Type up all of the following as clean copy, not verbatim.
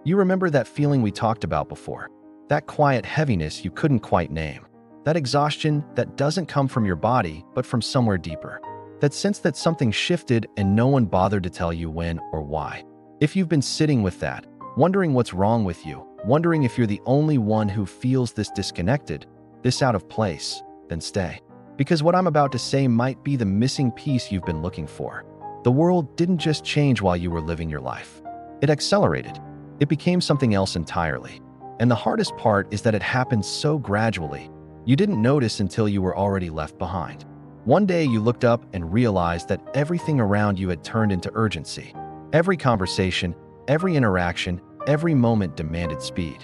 You remember that feeling we talked about before? That quiet heaviness you couldn't quite name. That exhaustion that doesn't come from your body, but from somewhere deeper. That sense that something shifted and no one bothered to tell you when or why. If you've been sitting with that, wondering what's wrong with you, wondering if you're the only one who feels this disconnected, this out of place, then stay. Because what I'm about to say might be the missing piece you've been looking for. The world didn't just change while you were living your life. It accelerated. It became something else entirely. And the hardest part is that it happened so gradually, you didn't notice until you were already left behind. One day you looked up and realized that everything around you had turned into urgency. Every conversation, every interaction, every moment demanded speed.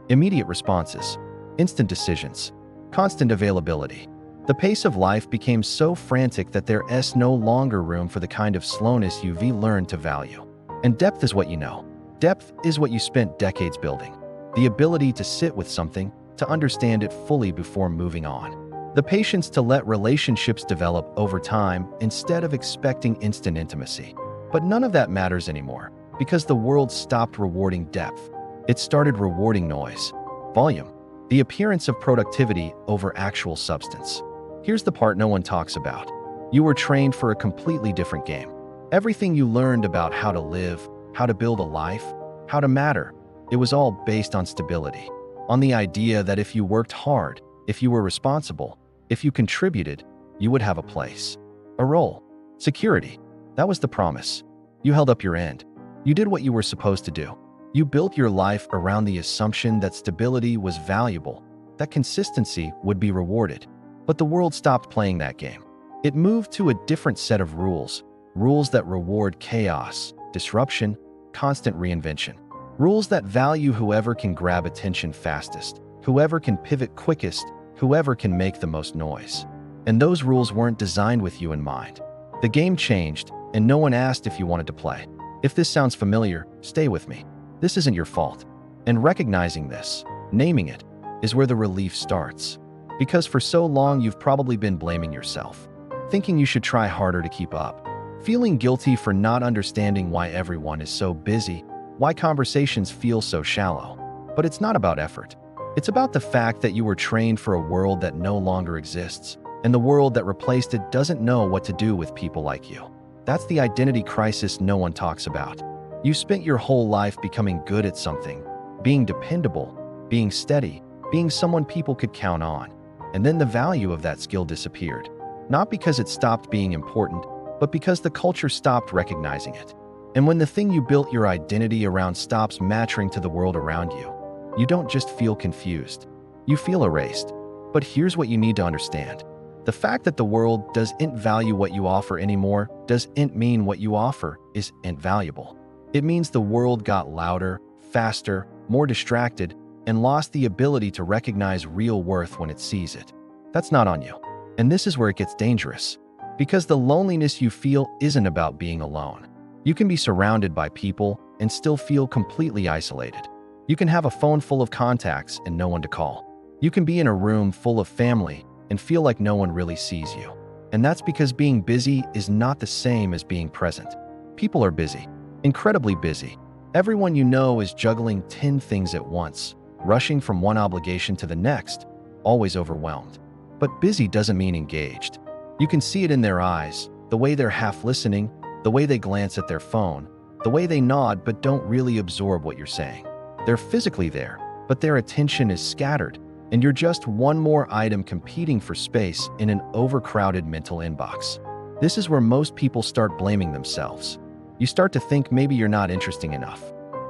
Immediate responses, instant decisions, constant availability. The pace of life became so frantic that there's no longer room for the kind of slowness you've learned to value. And depth is what you know. Depth is what you spent decades building. The ability to sit with something, to understand it fully before moving on. The patience to let relationships develop over time instead of expecting instant intimacy. But none of that matters anymore, because the world stopped rewarding depth. It started rewarding noise, volume, the appearance of productivity over actual substance. Here's the part no one talks about. You were trained for a completely different game. Everything you learned about how to live, how to build a life, how to matter, it was all based on stability. On the idea that if you worked hard, if you were responsible, if you contributed, you would have a place, a role, security. That was the promise. You held up your end. You did what you were supposed to do. You built your life around the assumption that stability was valuable, that consistency would be rewarded. But the world stopped playing that game. It moved to a different set of rules, rules that reward chaos, disruption, constant reinvention. Rules that value whoever can grab attention fastest, whoever can pivot quickest, whoever can make the most noise. And those rules weren't designed with you in mind. The game changed, and no one asked if you wanted to play. If this sounds familiar, stay with me. This isn't your fault. And recognizing this, naming it, is where the relief starts. Because for so long you've probably been blaming yourself, thinking you should try harder to keep up, feeling guilty for not understanding why everyone is so busy, why conversations feel so shallow. But it's not about effort. It's about the fact that you were trained for a world that no longer exists, and the world that replaced it doesn't know what to do with people like you. That's the identity crisis no one talks about. You spent your whole life becoming good at something, being dependable, being steady, being someone people could count on. And then the value of that skill disappeared. Not because it stopped being important, but because the culture stopped recognizing it. And when the thing you built your identity around stops matching to the world around you, you don't just feel confused. You feel erased. But here's what you need to understand. The fact that the world doesn't value what you offer anymore doesn't mean what you offer isn't valuable. It means the world got louder, faster, more distracted, and lost the ability to recognize real worth when it sees it. That's not on you. And this is where it gets dangerous. Because the loneliness you feel isn't about being alone. You can be surrounded by people and still feel completely isolated. You can have a phone full of contacts and no one to call. You can be in a room full of family and feel like no one really sees you. And that's because being busy is not the same as being present. People are busy, incredibly busy. Everyone you know is juggling 10 things at once, rushing from one obligation to the next, always overwhelmed. But busy doesn't mean engaged. You can see it in their eyes, the way they're half listening, the way they glance at their phone, the way they nod but don't really absorb what you're saying. They're physically there, but their attention is scattered, and you're just one more item competing for space in an overcrowded mental inbox. This is where most people start blaming themselves. You start to think maybe you're not interesting enough.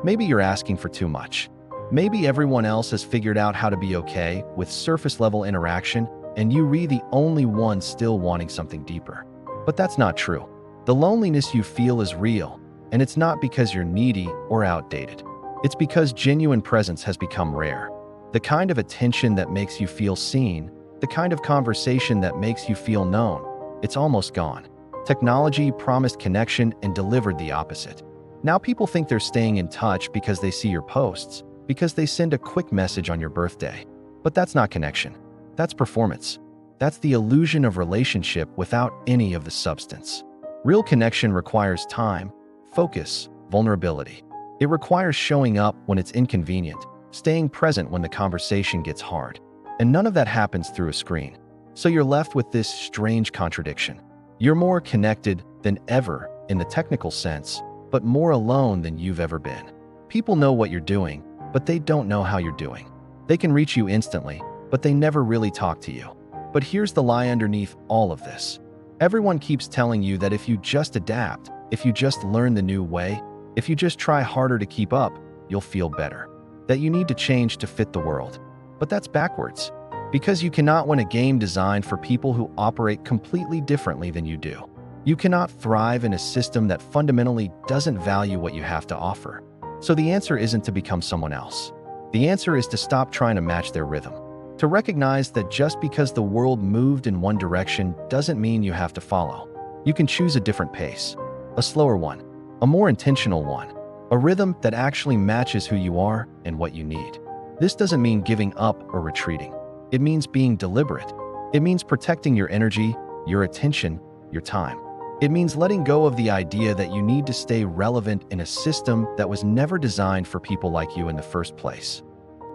Maybe you're asking for too much. Maybe everyone else has figured out how to be okay with surface-level interaction, and you're the only one still wanting something deeper. But that's not true. The loneliness you feel is real, and it's not because you're needy or outdated. It's because genuine presence has become rare. The kind of attention that makes you feel seen, the kind of conversation that makes you feel known, it's almost gone. Technology promised connection and delivered the opposite. Now people think they're staying in touch because they see your posts, because they send a quick message on your birthday. But that's not connection. That's performance. That's the illusion of relationship without any of the substance. Real connection requires time, focus, vulnerability. It requires showing up when it's inconvenient, staying present when the conversation gets hard. And none of that happens through a screen. So you're left with this strange contradiction. You're more connected than ever in the technical sense, but more alone than you've ever been. People know what you're doing, but they don't know how you're doing. They can reach you instantly, but they never really talk to you. But here's the lie underneath all of this. Everyone keeps telling you that if you just adapt, if you just learn the new way, if you just try harder to keep up, you'll feel better. That you need to change to fit the world. But that's backwards. Because you cannot win a game designed for people who operate completely differently than you do. You cannot thrive in a system that fundamentally doesn't value what you have to offer. So the answer isn't to become someone else. The answer is to stop trying to match their rhythm. To recognize that just because the world moved in one direction doesn't mean you have to follow. You can choose a different pace, a slower one, a more intentional one, a rhythm that actually matches who you are and what you need. This doesn't mean giving up or retreating. It means being deliberate. It means protecting your energy, your attention, your time. It means letting go of the idea that you need to stay relevant in a system that was never designed for people like you in the first place.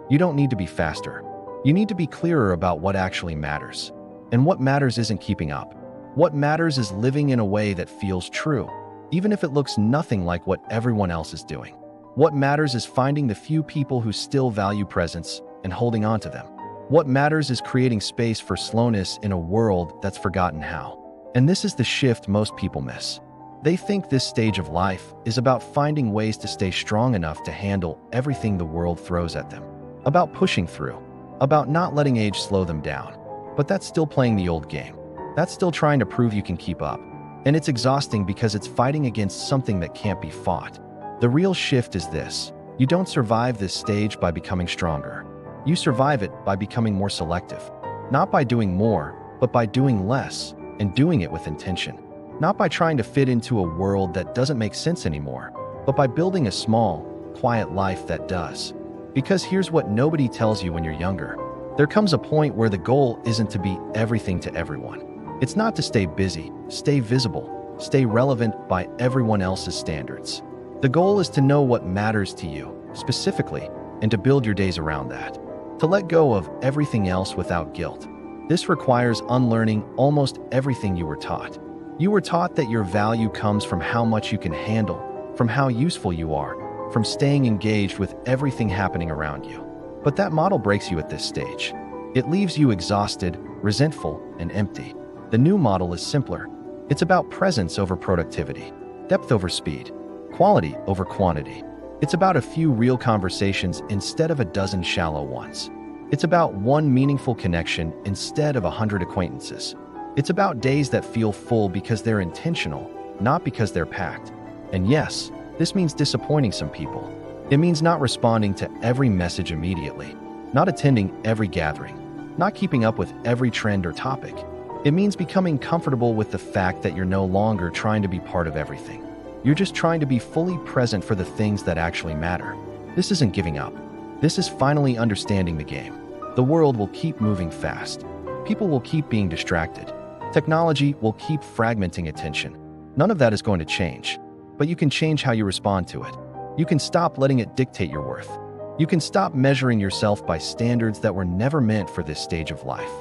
You don't need to be faster. You need to be clearer about what actually matters. And what matters isn't keeping up. What matters is living in a way that feels true, even if it looks nothing like what everyone else is doing. What matters is finding the few people who still value presence and holding on to them. What matters is creating space for slowness in a world that's forgotten how. And this is the shift most people miss. They think this stage of life is about finding ways to stay strong enough to handle everything the world throws at them. About pushing through. About not letting age slow them down. But that's still playing the old game. That's still trying to prove you can keep up. And it's exhausting because it's fighting against something that can't be fought. The real shift is this. You don't survive this stage by becoming stronger. You survive it by becoming more selective. Not by doing more, but by doing less, and doing it with intention. Not by trying to fit into a world that doesn't make sense anymore, but by building a small, quiet life that does. Because here's what nobody tells you when you're younger. There comes a point where the goal isn't to be everything to everyone. It's not to stay busy, stay visible, stay relevant by everyone else's standards. The goal is to know what matters to you, specifically, and to build your days around that. To let go of everything else without guilt. This requires unlearning almost everything you were taught. You were taught that your value comes from how much you can handle, from how useful you are, from staying engaged with everything happening around you. But that model breaks you at this stage. It leaves you exhausted, resentful, and empty. The new model is simpler. It's about presence over productivity, depth over speed, quality over quantity. It's about a few real conversations instead of a dozen shallow ones. It's about one meaningful connection instead of 100 acquaintances. It's about days that feel full because they're intentional, not because they're packed. And yes, this means disappointing some people. It means not responding to every message immediately, not attending every gathering, not keeping up with every trend or topic. It means becoming comfortable with the fact that you're no longer trying to be part of everything. You're just trying to be fully present for the things that actually matter. This isn't giving up. This is finally understanding the game. The world will keep moving fast. People will keep being distracted. Technology will keep fragmenting attention. None of that is going to change. But you can change how you respond to it. You can stop letting it dictate your worth. You can stop measuring yourself by standards that were never meant for this stage of life.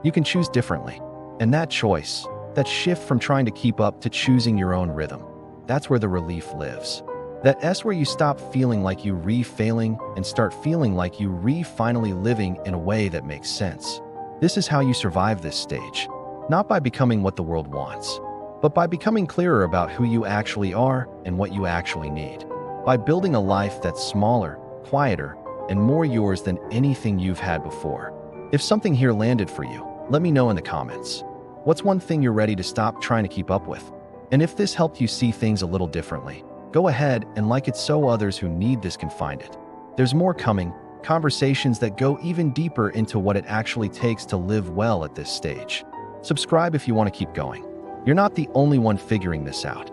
You can choose differently. And that choice, that shift from trying to keep up to choosing your own rhythm, that's where the relief lives. That S where you stop feeling like you re-failing and start feeling like you re-finally living in a way that makes sense. This is how you survive this stage. Not by becoming what the world wants, but by becoming clearer about who you actually are and what you actually need. By building a life that's smaller, quieter, and more yours than anything you've had before. If something here landed for you, let me know in the comments. What's one thing you're ready to stop trying to keep up with? And if this helped you see things a little differently, go ahead and like it so others who need this can find it. There's more coming, conversations that go even deeper into what it actually takes to live well at this stage. Subscribe if you want to keep going. You're not the only one figuring this out.